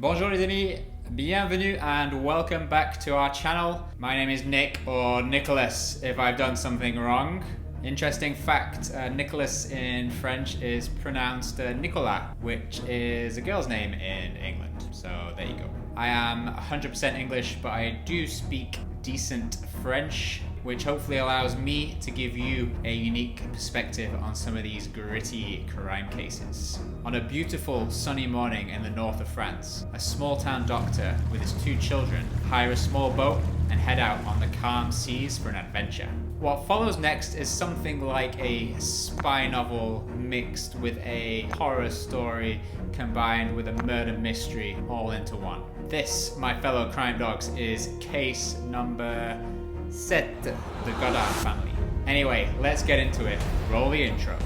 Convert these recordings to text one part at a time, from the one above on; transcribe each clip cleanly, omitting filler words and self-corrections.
Bonjour les amis, bienvenue and welcome back to our channel. My name is Nick, or Nicholas if I've done something wrong. Interesting fact, Nicholas in French is pronounced Nicolas, which is a girl's name in England, so there you go. I am 100% English, but I do speak decent French, which hopefully allows me to give you a unique perspective on some of these gritty crime cases. On a beautiful sunny morning in the north of France, a small town doctor with his two children hire a small boat and head out on the calm seas for an adventure. What follows next is something like a spy novel mixed with a horror story combined with a murder mystery all into one. This, my fellow crime dogs, is case number 7, the Godard Family. Anyway, let's get into it. Roll the intro.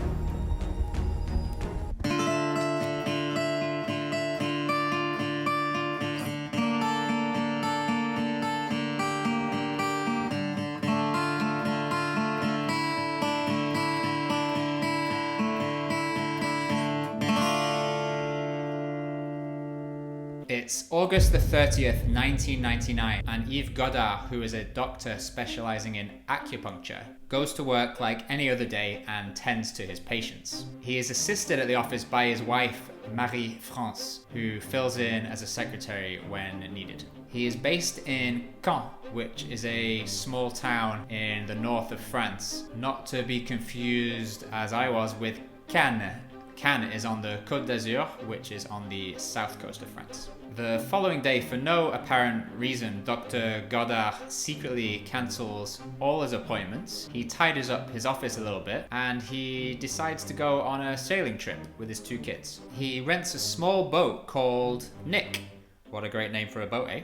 It's August the 30th, 1999, and Yves Godard, who is a doctor specializing in acupuncture, goes to work like any other day and tends to his patients. He is assisted at the office by his wife, Marie-France, who fills in as a secretary when needed. He is based in Caen, which is a small town in the north of France, not to be confused, as I was, with Cannes. Cannes is on the Côte d'Azur, which is on the south coast of France. The following day, for no apparent reason, Dr. Godard secretly cancels all his appointments. He tidies up his office a little bit and he decides to go on a sailing trip with his two kids. He rents a small boat called Nick. What a great name for a boat, eh?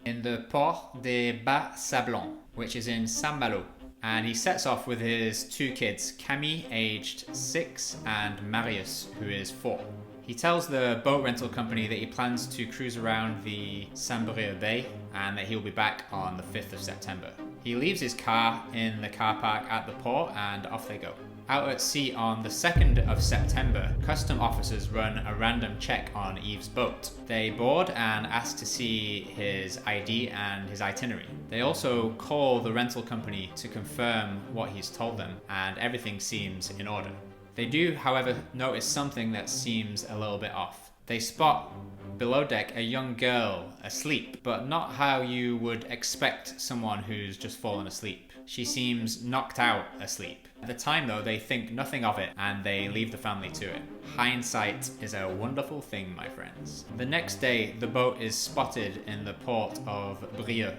In the Port des Bas-Sablons, which is in Saint-Malo. And he sets off with his two kids, Camille, aged 6, and Marius, who is 4. He tells the boat rental company that he plans to cruise around the Saint-Brieuc Bay and that he'll be back on the 5th of September. He leaves his car in the car park at the port and off they go. Out at sea on the 2nd of September, custom officers run a random check on Yves' boat. They board and ask to see his ID and his itinerary. They also call the rental company to confirm what he's told them, and everything seems in order. They do, however, notice something that seems a little bit off. They spot below deck a young girl asleep, but not how you would expect someone who's just fallen asleep. She seems knocked out asleep. At the time though, they think nothing of it and they leave the family to it. Hindsight is a wonderful thing, my friends. The next day, the boat is spotted in the port of Brieuc,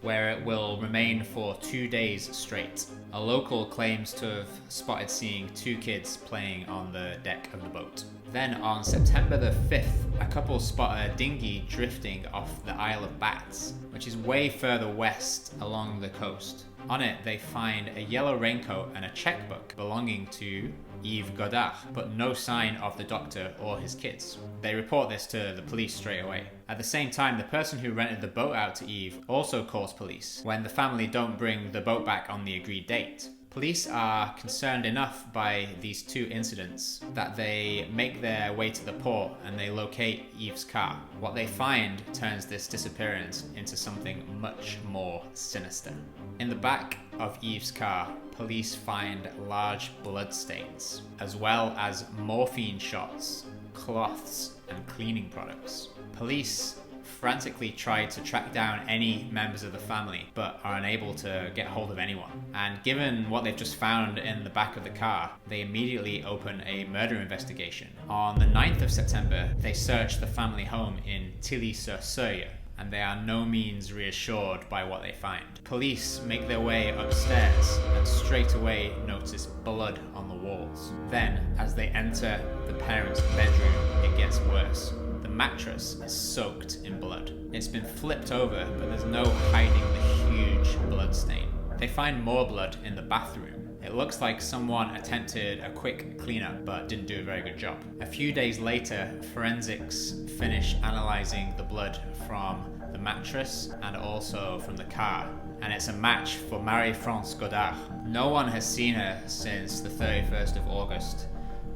where it will remain for 2 days straight. A local claims to have spotted seeing two kids playing on the deck of the boat. Then on September the 5th, a couple spot a dinghy drifting off the Isle of Bats, which is way further west along the coast. On it, they find a yellow raincoat and a checkbook belonging to Yves Godard, but no sign of the doctor or his kids. They report this to the police straight away. At the same time, the person who rented the boat out to Yves also calls police when the family don't bring the boat back on the agreed date. Police are concerned enough by these two incidents that they make their way to the port and they locate Yves' car. What they find turns this disappearance into something much more sinister. In the back of Yves' car, police find large blood stains, as well as morphine shots, cloths, and cleaning products. Police frantically try to track down any members of the family, but are unable to get hold of anyone. And given what they've just found in the back of the car, they immediately open a murder investigation. On the 9th of September, they search the family home in Tilly-sur-Seulles, and they are no means reassured by what they find. Police make their way upstairs and straight away notice blood on the walls. Then, as they enter the parents' bedroom, it gets worse. The mattress is soaked in blood. It's been flipped over, but there's no hiding the huge blood stain. They find more blood in the bathroom. It looks like someone attempted a quick cleanup but didn't do a very good job. A few days later, forensics finish analyzing the blood from the mattress and also from the car, and it's a match for Marie-France Godard. No one has seen her since the 31st of August,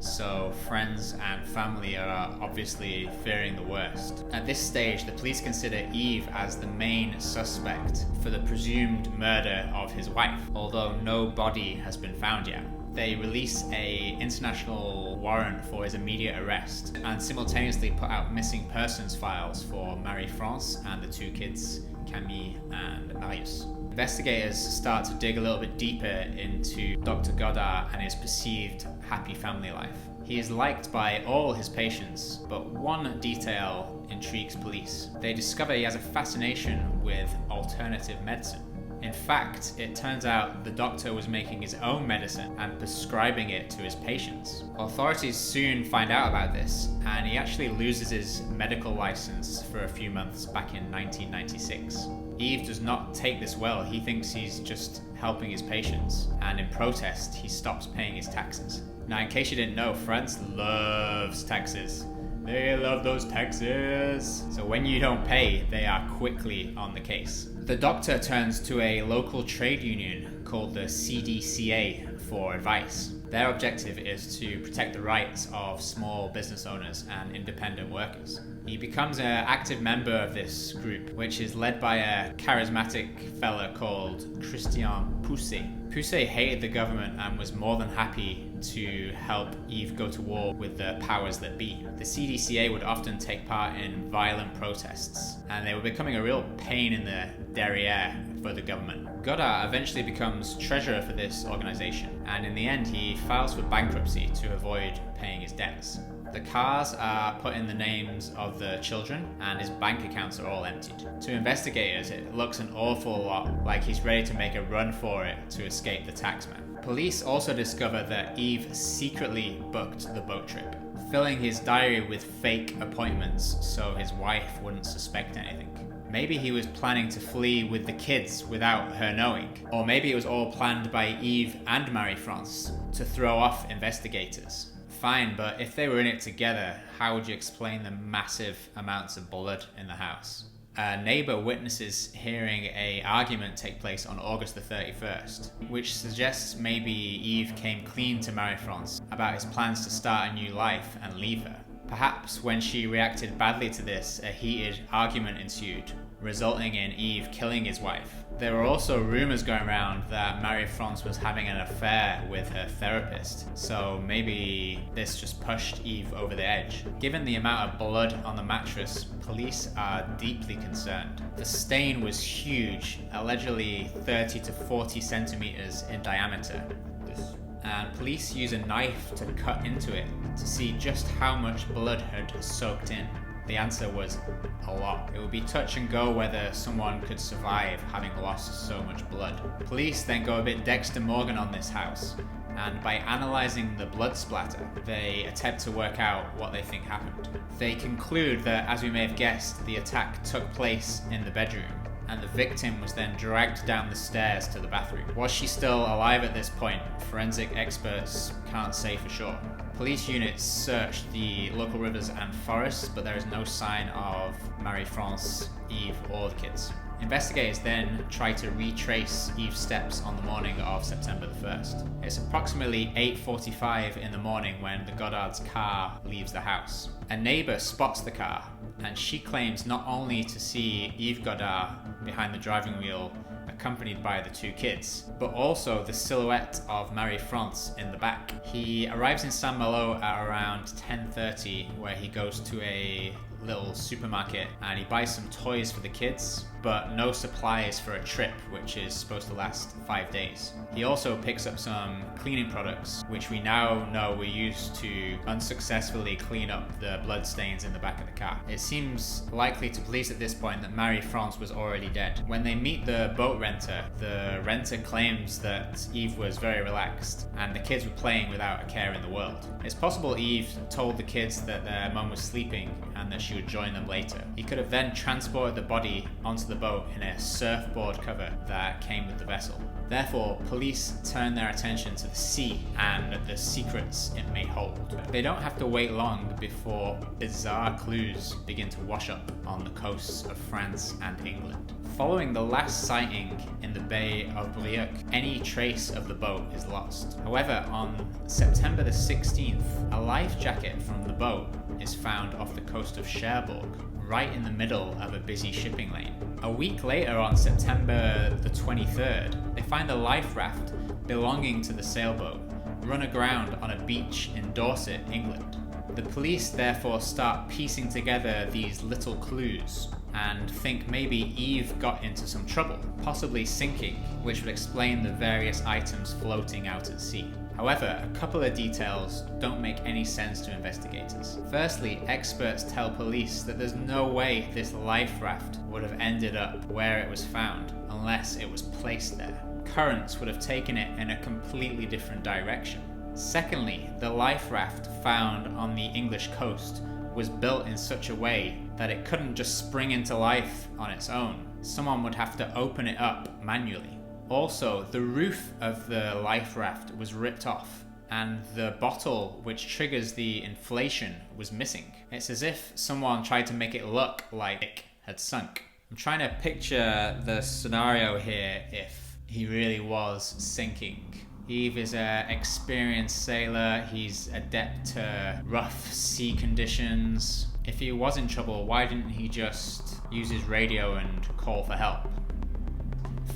so friends and family are obviously fearing the worst. At this stage, the police consider Yves as the main suspect for the presumed murder of his wife, although no body has been found yet. They release an international warrant for his immediate arrest and simultaneously put out missing persons files for Marie-France and the two kids, Camille and Marius. Investigators start to dig a little bit deeper into Dr. Godard and his perceived happy family life. He is liked by all his patients, but one detail intrigues police. They discover he has a fascination with alternative medicine. In fact, it turns out the doctor was making his own medicine and prescribing it to his patients. Authorities soon find out about this, and he actually loses his medical license for a few months back in 1996. Yves does not take this well. He thinks he's just helping his patients, and in protest, he stops paying his taxes. Now, in case you didn't know, France loves taxes. They love those taxes. So when you don't pay, they are quickly on the case. The doctor turns to a local trade union called the CDCA for advice. Their objective is to protect the rights of small business owners and independent workers. He becomes an active member of this group, which is led by a charismatic fella called Christian Pousset. Pousset hated the government and was more than happy to help Yves go to war with the powers that be. The CDCA would often take part in violent protests, and they were becoming a real pain in the derriere for the government. Godard eventually becomes treasurer for this organization, and in the end he files for bankruptcy to avoid paying his debts. The cars are put in the names of the children, and his bank accounts are all emptied. To investigators, it looks an awful lot like he's ready to make a run for it to escape the taxman. Police also discover that Yves secretly booked the boat trip, filling his diary with fake appointments so his wife wouldn't suspect anything. Maybe he was planning to flee with the kids without her knowing, or maybe it was all planned by Yves and Marie-France to throw off investigators. Fine, but if they were in it together, how would you explain the massive amounts of blood in the house? A neighbour witnesses hearing an argument take place on August the 31st, which suggests maybe Yves came clean to Marie-France about his plans to start a new life and leave her. Perhaps when she reacted badly to this, a heated argument ensued, resulting in Yves killing his wife. There were also rumours going around that Marie-France was having an affair with her therapist, so maybe this just pushed Yves over the edge. Given the amount of blood on the mattress, police are deeply concerned. The stain was huge, allegedly 30 to 40 centimetres in diameter. And police use a knife to cut into it to see just how much blood had soaked in. The answer was a lot. It would be touch and go whether someone could survive having lost so much blood. Police then go a bit Dexter Morgan on this house, and by analysing the blood splatter, they attempt to work out what they think happened. They conclude that, as we may have guessed, the attack took place in the bedroom, and the victim was then dragged down the stairs to the bathroom. Was she still alive at this point? Forensic experts can't say for sure. Police units searched the local rivers and forests, but there is no sign of Marie-France, Yves, or the kids. Investigators then try to retrace Yves' steps on the morning of September the 1st. It's approximately 8:45 in the morning when the Godard's car leaves the house. A neighbour spots the car, and she claims not only to see Yves Godard behind the driving wheel accompanied by the two kids, but also the silhouette of Marie-France in the back. He arrives in Saint-Malo at around 10:30, where he goes to a little supermarket and he buys some toys for the kids, but no supplies for a trip which is supposed to last 5 days. He also picks up some cleaning products, which we now know were used to unsuccessfully clean up the blood stains in the back of the car. It seems likely to police at this point that Marie-France was already dead. When they meet the boat renter, the renter claims that Yves was very relaxed and the kids were playing without a care in the world. It's possible Yves told the kids that their mum was sleeping and that she she would join them later. He could have then transported the body onto the boat in a surfboard cover that came with the vessel. Therefore, police turn their attention to the sea and the secrets it may hold. They don't have to wait long before bizarre clues begin to wash up on the coasts of France and England. Following the last sighting in the Bay of Brieuc, any trace of the boat is lost. However, on September the 16th, a life jacket from the boat is found off the coast of Cherbourg, right in the middle of a busy shipping lane. A week later, on September the 23rd, they find a life raft belonging to the sailboat run aground on a beach in Dorset, England. The police therefore start piecing together these little clues and think maybe Yves got into some trouble, possibly sinking, which would explain the various items floating out at sea. However, a couple of details don't make any sense to investigators. Firstly, experts tell police that there's no way this life raft would have ended up where it was found unless it was placed there. Currents would have taken it in a completely different direction. Secondly, the life raft found on the English coast was built in such a way that it couldn't just spring into life on its own. Someone would have to open it up manually. Also, the roof of the life raft was ripped off, and the bottle which triggers the inflation was missing. It's as if someone tried to make it look like it had sunk. I'm trying to picture the scenario here if he really was sinking. Yves is an experienced sailor, he's adept to rough sea conditions. If he was in trouble, why didn't he just use his radio and call for help?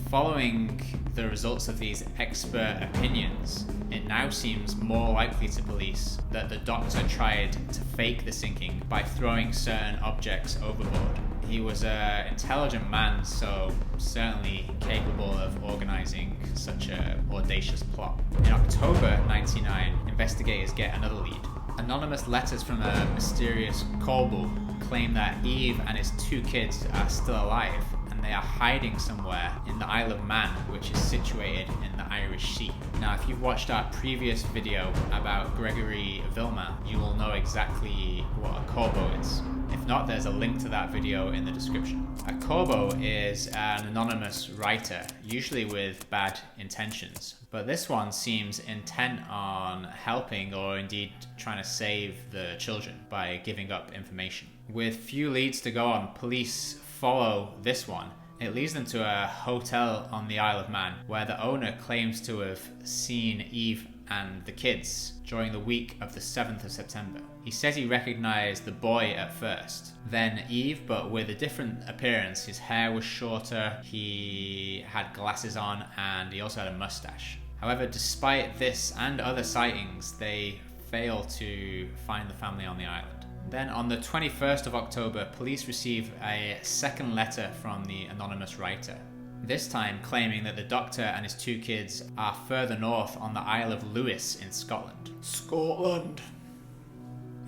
Following the results of these expert opinions, it now seems more likely to police that the doctor tried to fake the sinking by throwing certain objects overboard. He was an intelligent man, so certainly capable of organising such an audacious plot. In October 1999, investigators get another lead. Anonymous letters from a mysterious Corbeau claim that Yves and his 2 kids are still alive, and they are hiding somewhere in the Isle of Man, which is situated in the Irish Sea. Now, if you've watched our previous video about Grégory Villemin, you will know exactly what a Corbeau is. If not, there's a link to that video in the description. A Corbeau is an anonymous writer, usually with bad intentions, but this one seems intent on helping or indeed trying to save the children by giving up information. With few leads to go on, police follow this one. It leads them to a hotel on the Isle of Man where the owner claims to have seen Yves and the kids during the week of the 7th of September. He says he recognized the boy at first, then Yves, but with a different appearance. His hair was shorter, he had glasses on, and he also had a mustache. However, despite this and other sightings, they fail to find the family on the island. Then on the 21st of October, police receive a second letter from the anonymous writer, this time claiming that the doctor and his 2 kids are further north on the Isle of Lewis in Scotland. Scotland!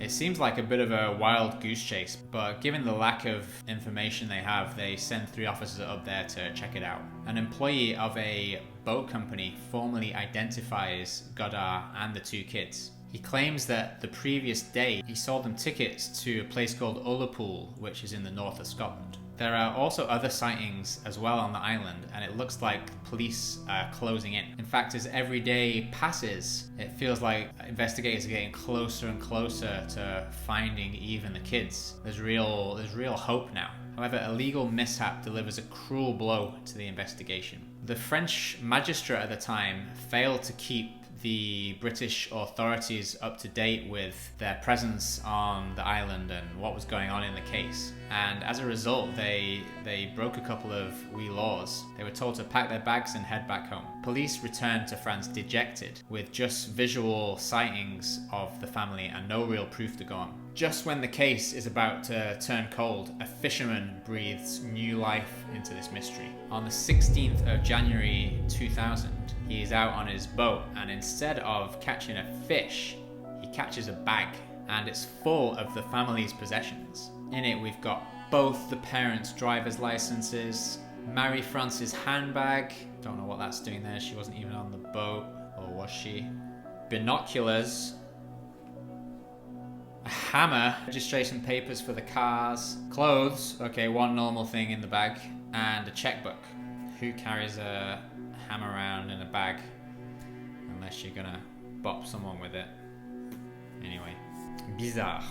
It seems like a bit of a wild goose chase, but given the lack of information they have, they send 3 officers up there to check it out. An employee of a boat company formally identifies Godard and the 2 kids. He claims that the previous day he sold them tickets to a place called Ullapool, which is in the north of Scotland. There are also other sightings as well on the island, and it looks like police are closing in. In fact, as every day passes, it feels like investigators are getting closer and closer to finding Yves and the kids. There's real hope now. However, a legal mishap delivers a cruel blow to the investigation. The French magistrate at the time failed to keep the British authorities up to date with their presence on the island and what was going on in the case. And as a result, they broke a couple of wee laws. They were told to pack their bags and head back home. Police returned to France dejected, with just visual sightings of the family and no real proof to go on. Just when the case is about to turn cold, a fisherman breathes new life into this mystery. On the 16th of January 2000, he is out on his boat, and instead of catching a fish, he catches a bag, and it's full of the family's possessions. In it, we've got both the parents' driver's licenses, Marie France's handbag, don't know what that's doing there, she wasn't even on the boat, or was she? Binoculars, A hammer, registration papers for the cars, clothes, okay, one normal thing in the bag, and a checkbook. Who carries a hammer around in a bag? Unless you're gonna bop someone with it. Anyway, bizarre.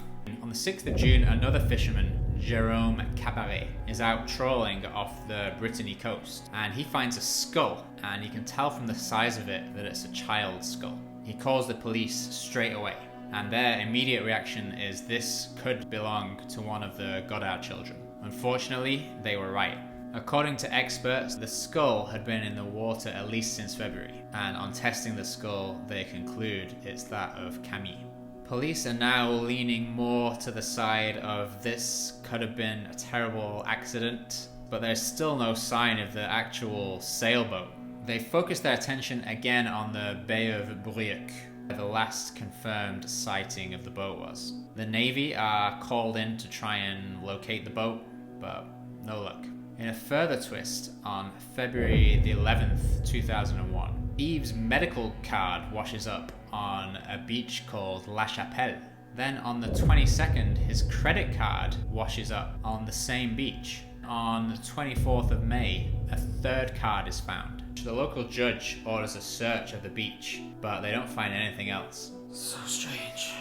On the 6th of June, another fisherman, Jerome Cabaret, is out trawling off the Brittany coast, and he finds a skull, and you can tell from the size of it that it's a child's skull. He calls the police straight away, and their immediate reaction is this could belong to one of the Godard children. Unfortunately, they were right. According to experts, the skull had been in the water at least since February, and on testing the skull, they conclude it's that of Camille. Police are now leaning more to the side of this could have been a terrible accident, but there's still no sign of the actual sailboat. They focus their attention again on the Bay of Brieuc, where the last confirmed sighting of the boat was. The Navy are called in to try and locate the boat, but no luck. In a further twist, on February the 11th, 2001, Yves' medical card washes up on a beach called La Chapelle. Then on the 22nd, his credit card washes up on the same beach. On the 24th of May, a third card is found. The local judge orders a search of the beach, but they don't find anything else. So strange.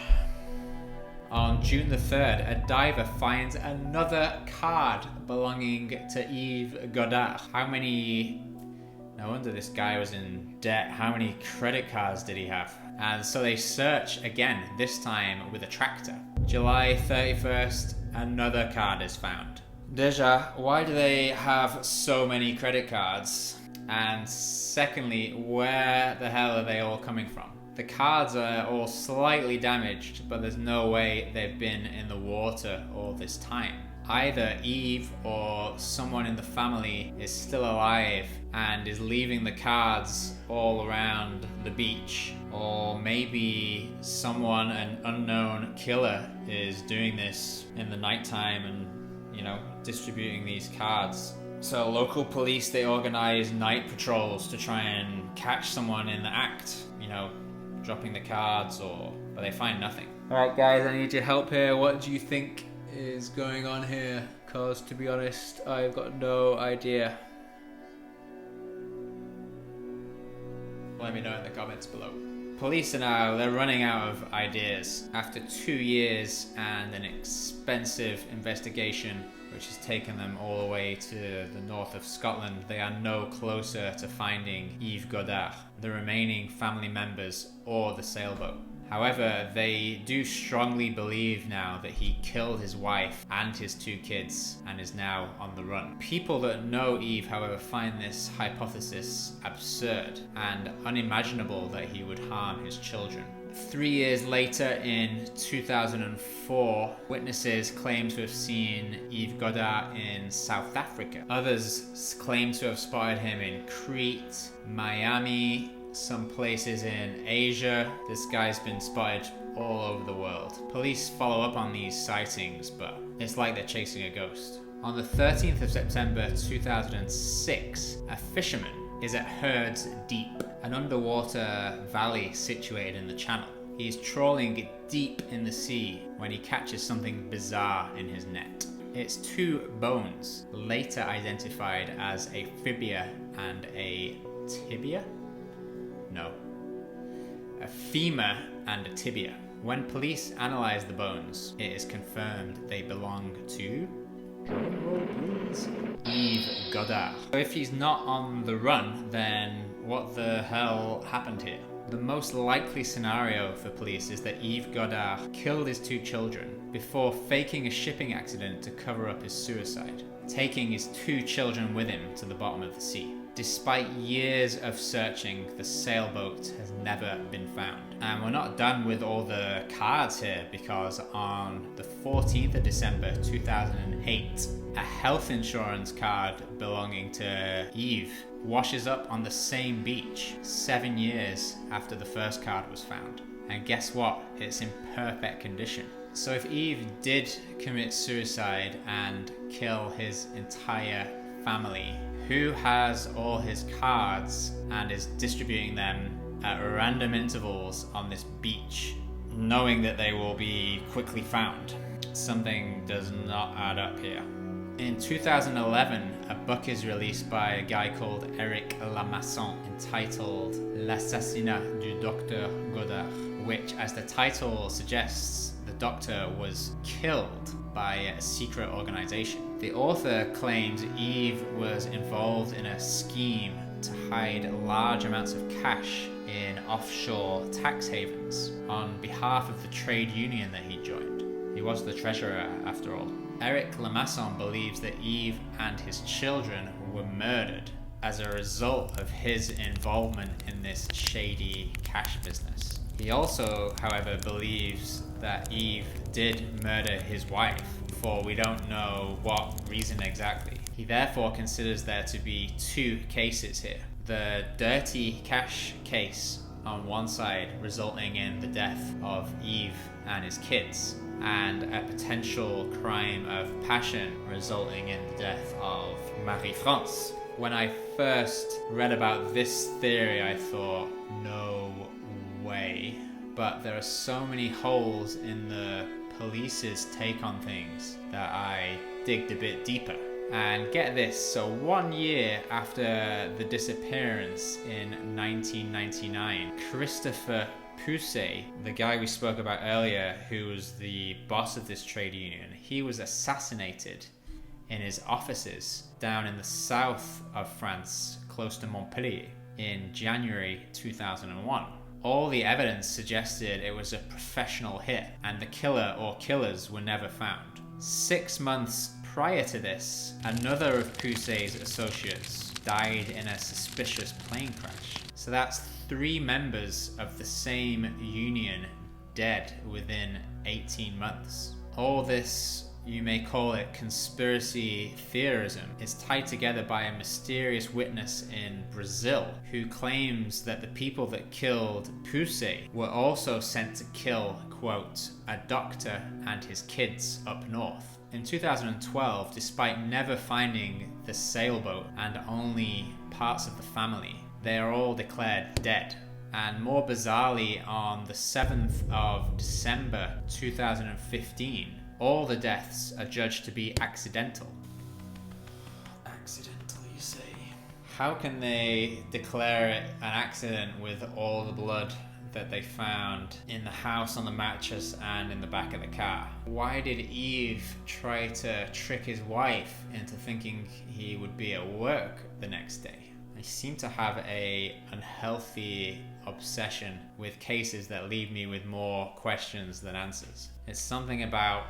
On June the 3rd, a diver finds another card belonging to Yves Godard. No wonder this guy was in debt. How many credit cards did he have? And so they search again, this time with a tractor. July 31st, another card is found. Déjà, why do they have so many credit cards? And secondly, where the hell are they all coming from? The cards are all slightly damaged, but there's no way they've been in the water all this time. Either Yves or someone in the family is still alive and is leaving the cards all around the beach, or maybe someone, an unknown killer, is doing this in the nighttime and, distributing these cards. So local police, they organize night patrols to try and catch someone in the act, dropping the cards, but they find nothing. Alright guys, I need your help here. What do you think is going on here? Because to be honest, I've got no idea. Let me know in the comments below. Police are now, they're running out of ideas. After 2 years and an expensive investigation, which has taken them all the way to the north of Scotland, they are no closer to finding Yves Godard, the remaining family members, or the sailboat. However, they do strongly believe now that he killed his wife and his 2 kids and is now on the run. People that know Yves, however, find this hypothesis absurd and unimaginable that he would harm his children. 3 years later, in 2004, witnesses claim to have seen Yves Godard in South Africa. Others claim to have spotted him in Crete, Miami, some places in Asia. This guy's been spotted all over the world. Police follow up on these sightings, but it's like they're chasing a ghost. On the 13th of September 2006, a fisherman is at Herd's Deep, an underwater valley situated in the channel. He's trawling deep in the sea when he catches something bizarre in his net. It's 2 bones, later identified as a fibia and a tibia? No. A femur and a tibia. When police analyze the bones, it is confirmed they belong to Yves Godard. So if he's not on the run, then what the hell happened here? The most likely scenario for police is that Yves Godard killed his 2 children before faking a shipping accident to cover up his suicide, taking his 2 children with him to the bottom of the sea. Despite years of searching, the sailboat has never been found. And we're not done with all the cards here, because on the 14th of December 2008, a health insurance card belonging to Yves washes up on the same beach 7 years after the first card was found. And guess what? It's in perfect condition. So if Yves did commit suicide and kill his entire family, who has all his cards and is distributing them at random intervals on this beach knowing that they will be quickly found. Something does not add up here. In 2011, a book is released by a guy called Eric Lamasson entitled L'assassinat du Docteur Godard, which, as the title suggests, the doctor was killed by a secret organization. The author claims Yves was involved in a scheme to hide large amounts of cash in offshore tax havens on behalf of the trade union that he joined. He was the treasurer, after all. Eric Lamasson believes that Yves and his children were murdered as a result of his involvement in this shady cash business. He also, however, believes that Yves did murder his wife, for we don't know what reason exactly. He therefore considers there to be two cases here. The dirty cash case on one side, resulting in the death of Yves and his kids, and a potential crime of passion resulting in the death of Marie-France. When I first read about this theory, I thought, no way. But there are so many holes in the police's take on things that I digged a bit deeper. And get this, so 1 year after the disappearance in 1999, Christopher Pusey, the guy we spoke about earlier, who was the boss of this trade union, he was assassinated in his offices down in the south of France, close to Montpellier, in January 2001. All the evidence suggested it was a professional hit, and the killer or killers were never found. 6 months prior to this, another of Pusey's associates died in a suspicious plane crash. So that's 3 members of the same union dead within 18 months. All this, you may call it conspiracy theorism, is tied together by a mysterious witness in Brazil who claims that the people that killed Pusey were also sent to kill, quote, a doctor and his kids up north. In 2012, despite never finding the sailboat and only parts of the family, they are all declared dead. And more bizarrely, on the 7th of December 2015, all the deaths are judged to be accidental. Accidental, you say? How can they declare it an accident with all the blood that they found in the house, on the mattress, and in the back of the car? Why did Yves try to trick his wife into thinking he would be at work the next day? I seem to have an unhealthy obsession with cases that leave me with more questions than answers. It's something about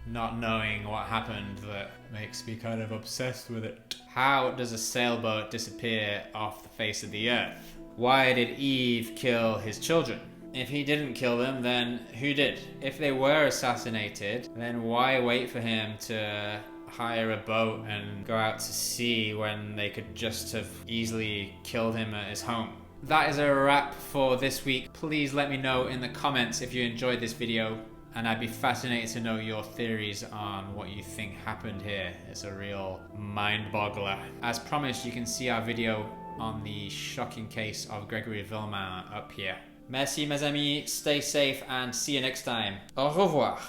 not knowing what happened that makes me kind of obsessed with it. How does a sailboat disappear off the face of the earth? Why did Yves kill his children? If he didn't kill them, then who did? If they were assassinated, then why wait for him to hire a boat and go out to sea when they could just have easily killed him at his home? That is a wrap for this week. Please let me know in the comments if you enjoyed this video, and I'd be fascinated to know your theories on what you think happened here. It's a real mind-boggler. As promised, you can see our video on the shocking case of Grégory Villemin up here. Merci mes amis, stay safe and see you next time. Au revoir.